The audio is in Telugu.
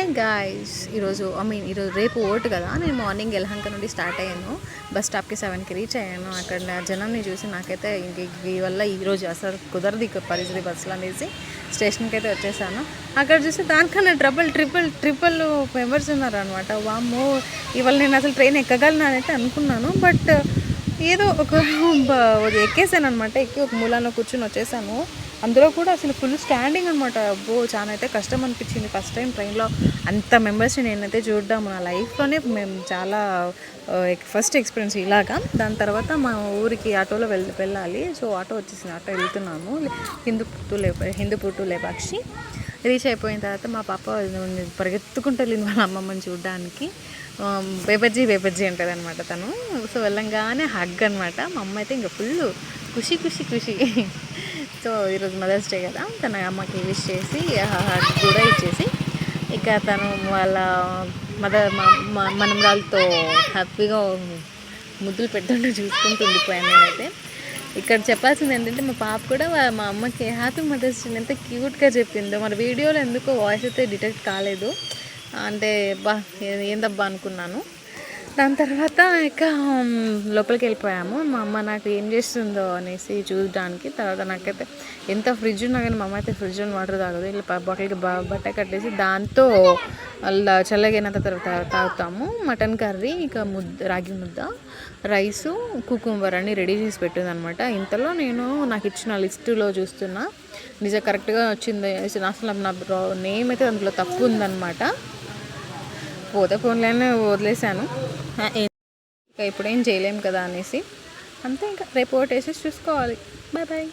హే గాయ్స్, ఈరోజు రేపు ఓటు కదా. నేను మార్నింగ్ యలహంక నుండి స్టార్ట్ అయ్యాను. బస్ స్టాప్కి 7కి రీచ్ అయ్యాను. అక్కడ జనాన్ని చూసి నాకైతే ఇంక ఈ వల్ల ఈరోజు అసలు కుదరదు ఇక పరిస్థితి బస్సులు అనేసి స్టేషన్కి అయితే వచ్చేసాను. అక్కడ చూసి దానికన్నా ట్రిపుల్ మెంబర్స్ ఉన్నారు అనమాట. వామ్మో, ఇవాళ నేను అసలు ట్రైన్ ఎక్కగలను అయితే అనుకున్నాను. బట్ ఏదో ఎక్కేసాను అనమాట. ఎక్కి ఒక మూలాన కూర్చుని వచ్చేసాను. అందులో కూడా అసలు ఫుల్ స్టాండింగ్ అనమాట. అబ్బో, చాలా అయితే కష్టం అనిపించింది. ఫస్ట్ టైం ట్రైన్లో అంత మెంబర్స్ని నేనైతే చూడడం నా లైఫ్లోనే మేము చాలా ఫస్ట్ ఎక్స్పీరియన్స్ ఇలాగా. దాని తర్వాత మా ఊరికి ఆటోలో వెళ్ళాలి. సో ఆటో వచ్చేసింది, ఆటో వెళ్తున్నాము. హిందూపూర్ టు లేపాక్షి రీచ్ అయిపోయిన తర్వాత మా పాప పరిగెత్తుకుంటూ వెళ్ళింది వాళ్ళ అమ్మమ్మని చూడడానికి. బేబజ్జీ అంటుంది అనమాట తను. సో వెళ్ళంగానే హగ్ అనమాట. మా అమ్మ అయితే ఇంకా ఫుల్ ఖుషి. సో ఈరోజు మదర్స్ డే కదా, తన అమ్మకి విష్ చేసి హగ్ కూడా ఇచ్చేసి ఇక తను వాళ్ళ మనమరాలతో హ్యాపీగా ముద్దులు పెడుతుంటే చూసుకుంటూ ఉండిపోయాను నేనైతే. ఇక్కడ చెప్పాల్సింది ఏంటంటే, మా పాప కూడా మా అమ్మకి హ్యాపీ మదర్స్ డే ఎంత క్యూట్గా చెప్పిందో. మరి వీడియోలో ఎందుకో వాయిస్ అయితే డిటెక్ట్ కాలేదు. అంటే ఏందబ్బా అనుకున్నాను. దాని తర్వాత ఇక లోపలికి వెళ్ళిపోయాము. మా అమ్మ నాకు ఏం చేస్తుందో అనేసి చూడడానికి. తర్వాత నాకైతే ఎంత ఫ్రిడ్జ్ ఉన్నా కానీ మా అమ్మ అయితే ఫ్రిడ్జ్ వాటర్ తాగదు. ఇలా బాటిల్కి బట్ట కట్టేసి దాంతో అలా చల్లగైన తర్వాత తాగుతాము. మటన్ కర్రీ, ఇక రాగి ముద్ద, రైసు, కుకుంబర్ అన్నీ రెడీ చేసి పెట్టింది అనమాట. ఇంతలో నేను నాకు ఇచ్చిన లిస్టులో చూస్తున్నా, నిజం కరెక్ట్గా వచ్చింది. అసలు నా నేమ్ అయితే అందులో తప్పు ఉందన్నమాట. పోతే ఫోన్లోనే వదిలేశాను. ఇంకా ఇప్పుడేం చేయలేము కదా అనేసి అంతే. ఇంకా రేపు ఓటేసి చూసుకోవాలి. బాయ్.